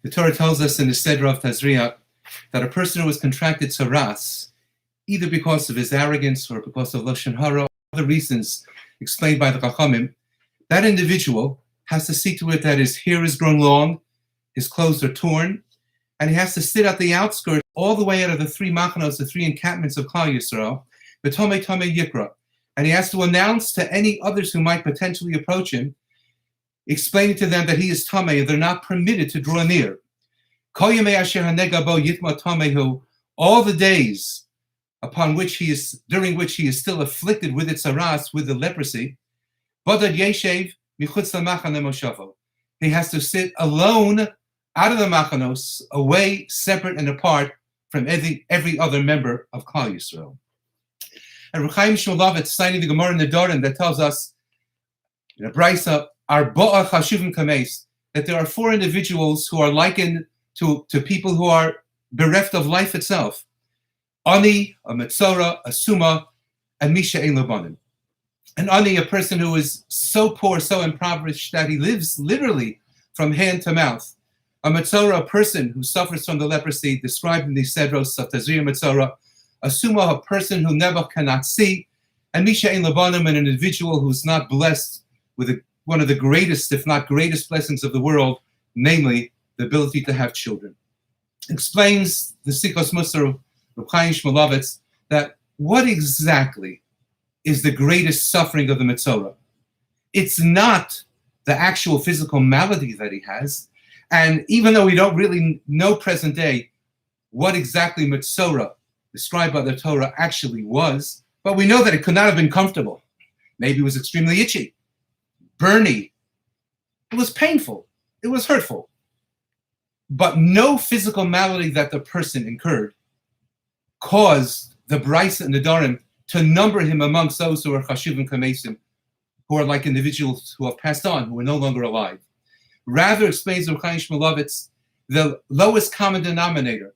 The Torah tells us in the Seder of Tazriah that a person who has contracted tzaras, either because of his arrogance or because of lashon hara, or other reasons explained by the Chachamim, that individual has to see to it that his hair is grown long, his clothes are torn, and he has to sit at the outskirts all the way out of the three machanos, the three encampments of Klal Yisrael, v'tomei tomei yikra, and he has to announce to any others who might potentially approach him, explaining to them that he is tamei, they're not permitted to draw near. Kol yemei asher hanega bo yitma tamehu, all the days during which he is still afflicted with its aras, with the leprosy, badad yeshev michutz lamachane moshavo. He has to sit alone out of the machanos, away, separate and apart from every other member of Klal Yisrael. And Reb Chaim Shmulevitz, citing the Gemara in the Doran, that tells us in a brisa, arba'a chashuvim kameis, that there are four individuals who are likened to people who are bereft of life itself: ani, a metzora, a suma, and misha ein labanim. An ani, a person who is so poor, so impoverished that he lives literally from hand to mouth. A metzora, a person who suffers from the leprosy described in the Sedros of Tazriah Metzorah. A suma, a person who never cannot see. And misha ein labanim, an individual who's not blessed with one of the greatest, if not greatest, blessings of the world, namely the ability to have children. Explains the Sikos Musar, Reb Chaim Shmulevitz, that what exactly is the greatest suffering of the Metzora? It's not the actual physical malady that he has, and even though we don't really know present day what exactly Metzora, described by the Torah, actually was, but we know that it could not have been comfortable. Maybe it was extremely itchy, burny, it was painful, it was hurtful. But no physical malady that the person incurred caused the Brisa and the Darim to number him amongst those who are chashuvim kamesim, who are like individuals who have passed on, who are no longer alive. Rather, explains Reb Chaim Shmulevitz, the lowest common denominator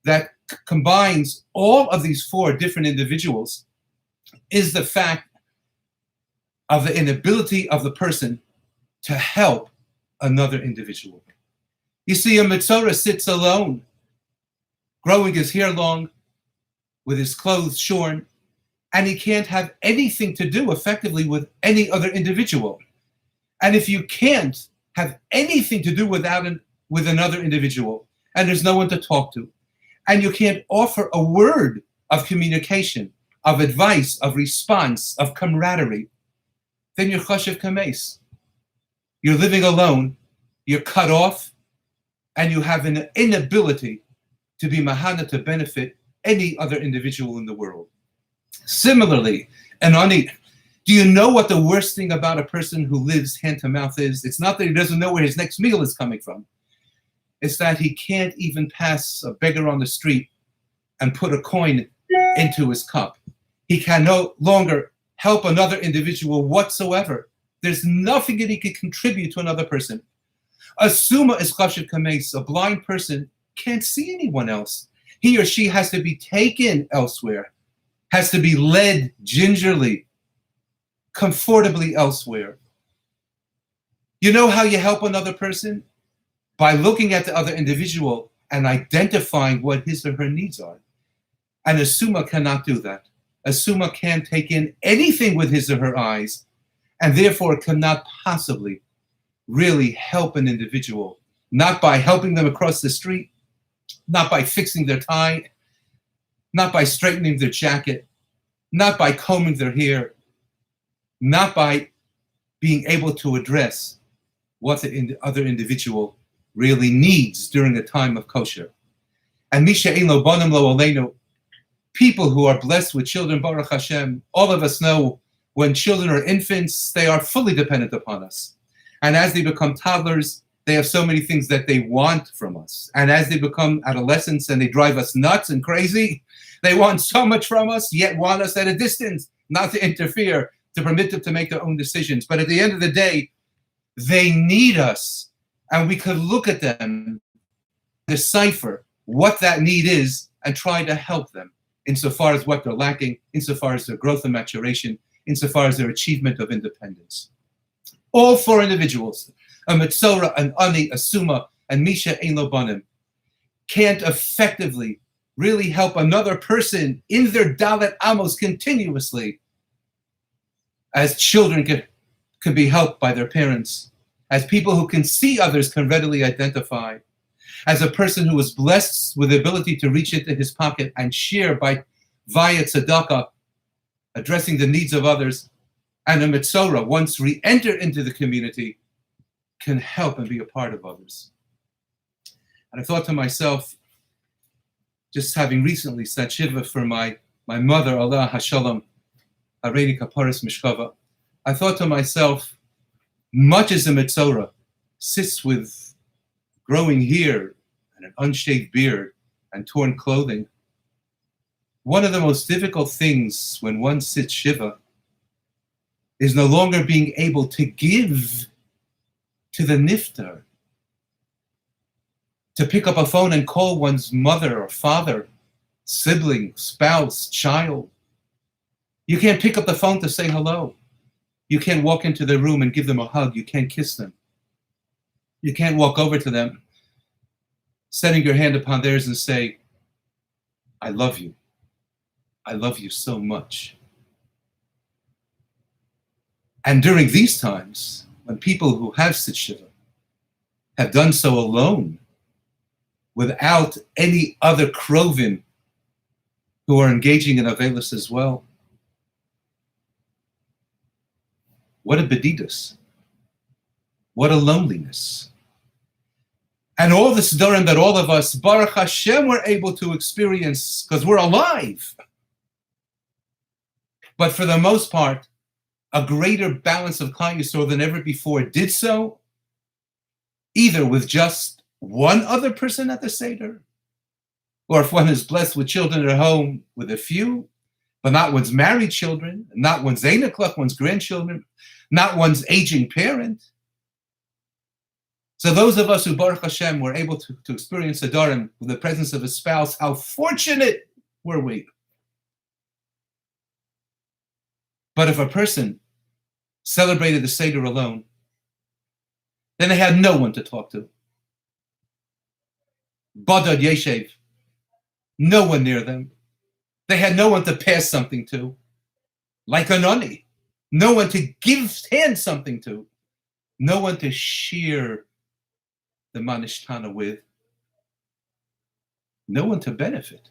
that combines all of these four different individuals is the fact of the inability of the person to help another individual. You see, a Metzora sits alone, growing his hair long, with his clothes shorn, and he can't have anything to do effectively with any other individual. And if you can't have anything to do with another individual, and there's no one to talk to, and you can't offer a word of communication, of advice, of response, of camaraderie, then you're chashuv kameis. You're living alone, you're cut off, and you have an inability to be mahana, to benefit any other individual in the world. Similarly, and ani, do you know what the worst thing about a person who lives hand to mouth is? It's not that he doesn't know where his next meal is coming from. It's that he can't even pass a beggar on the street and put a coin into his cup. He can no longer help another individual whatsoever. There's nothing that he can contribute to another person. A suma is chashuv kameis. A blind person can't see anyone else. He or she has to be taken elsewhere, has to be led gingerly, comfortably elsewhere. You know how you help another person? By looking at the other individual and identifying what his or her needs are. And a suma cannot do that. A suma can't take in anything with his or her eyes, and therefore cannot possibly really help an individual, not by helping them across the street, not by fixing their tie, not by straightening their jacket, not by combing their hair, not by being able to address what the other individual really needs during a time of kosher. And misha ein lo banim lo aleinu, people who are blessed with children, Baruch Hashem, all of us know when children are infants, they are fully dependent upon us. And as they become toddlers, they have so many things that they want from us. And as they become adolescents and they drive us nuts and crazy, they want so much from us, yet want us at a distance, not to interfere, to permit them to make their own decisions. But at the end of the day, they need us. And we could look at them, decipher what that need is, and try to help them insofar as what they're lacking, insofar as their growth and maturation, insofar as their achievement of independence. All four individuals, a metzora, an ani, a suma, and Misha Ein Lo Banim can't effectively really help another person in their Dalet Amos continuously, as children can be helped by their parents, as people who can see others can readily identify, as a person who is blessed with the ability to reach into his pocket and share via tzedakah, addressing the needs of others, and a Metzorah, once re-enter into the community, can help and be a part of others. And I thought to myself, just having recently said Shiva for my mother, Allah Hashalom, Hareini Kaparis Mishkava, I thought to myself, much as a Metzorah sits with growing hair and an unshaved beard and torn clothing, one of the most difficult things when one sits Shiva is no longer being able to give to the niftar, to pick up a phone and call one's mother or father, sibling, spouse, child. You can't pick up the phone to say hello. You can't walk into their room and give them a hug. You can't kiss them. You can't walk over to them, setting your hand upon theirs and say, I love you. I love you so much. And during these times, when people who have sit Shiva have done so alone, without any other krovim who are engaging in Avelis as well, what a bedidus. What a loneliness. And all the Sidorim that all of us, Baruch Hashem, were able to experience because we're alive. But for the most part, a greater balance of Klal Yisrael than ever before did so, either with just one other person at the Seder, or if one is blessed with children at home, with a few, but not one's married children, not one's Einaklach, one's grandchildren, not one's aging parent. So those of us who, Baruch Hashem, were able to experience Adorim with the presence of a spouse, how fortunate were we. But if a person celebrated the Seder alone, then they had no one to talk to. Badad Yeshev, no one near them. They had no one to pass something to, like an ani. No one to hand something to. No one to share the manishtana with. No one to benefit.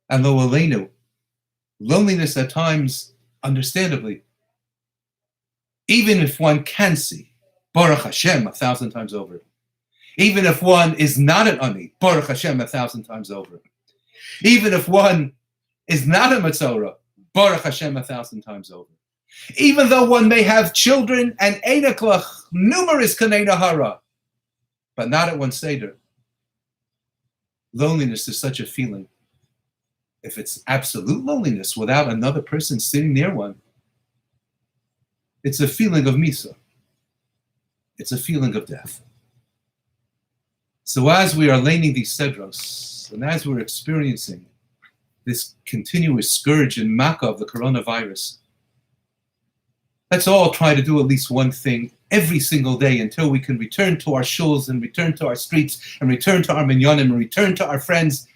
And lo aleinu, loneliness at times, understandably, even if one can see, Baruch Hashem 1,000 times over, even if one is not an ani, Baruch Hashem 1,000 times over, even if one is not a Metzorah, Baruch Hashem 1,000 times over, even though one may have children and Einaklach, numerous Kanei Nahara, but not at one Seder. Loneliness is such a feeling. If it's absolute loneliness without another person sitting near one, it's a feeling of Misa. It's a feeling of death. So as we are laning these Sedros, and as we're experiencing this continuous scourge and makkah of the coronavirus, let's all try to do at least one thing every single day until we can return to our shuls and return to our streets and return to our minyanim and return to our friends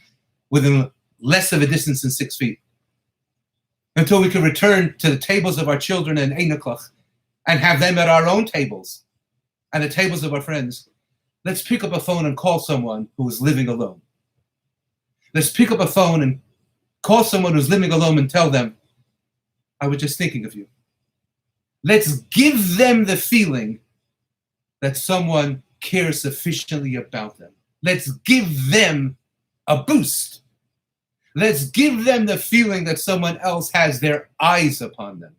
within less of a distance than 6 feet. Until we can return to the tables of our children and Einaklach and have them at our own tables and the tables of our friends. Let's pick up a phone and call someone who is living alone. Let's pick up a phone and call someone who's living alone and tell them, I was just thinking of you. Let's give them the feeling that someone cares sufficiently about them. Let's give them a boost. Let's give them the feeling that someone else has their eyes upon them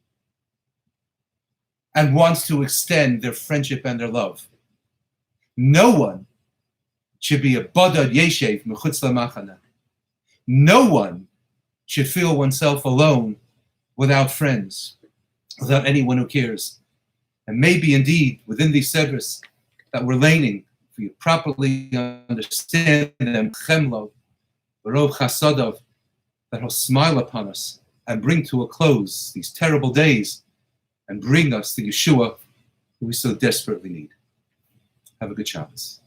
and wants to extend their friendship and their love. No one should be a badad yeshev mechutz lamachana. No one should feel oneself alone without friends, without anyone who cares. And maybe indeed within these sedras that we're laning, if we properly understand them, chemlo, Barov Chasadov, that will smile upon us and bring to a close these terrible days and bring us the Yeshua who we so desperately need. Have a good Shabbos.